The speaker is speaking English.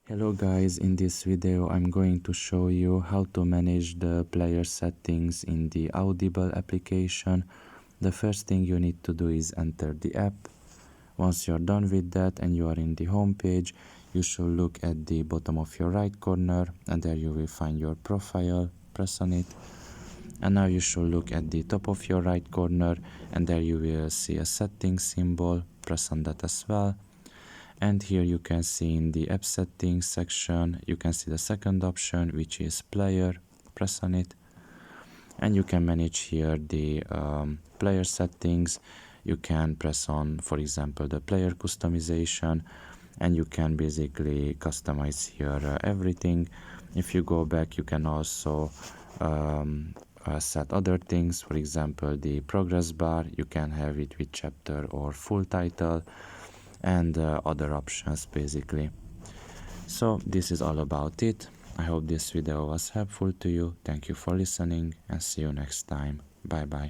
Hello guys, in this video I'm going to show you how to manage the player settings in the Audible application. The first thing you need to do is enter the app. Once you're done with that and you are in the home page, you should look at the bottom of your right corner and there you will find your profile. Press on it. And now you should look at the top of your right corner and there you will see a settings symbol. Press on that as well. And here you can see in the app settings section, you can see the second option, which is player. Press on it. And you can manage here the player settings. You can press on, for example, the player customization, and you can basically customize here everything. If you go back, you can also set other things. For example, the progress bar, you can have it with chapter or full title, and other options basically. So this is all about it. I hope this video was helpful to you. Thank you for listening and see you next time. Bye bye.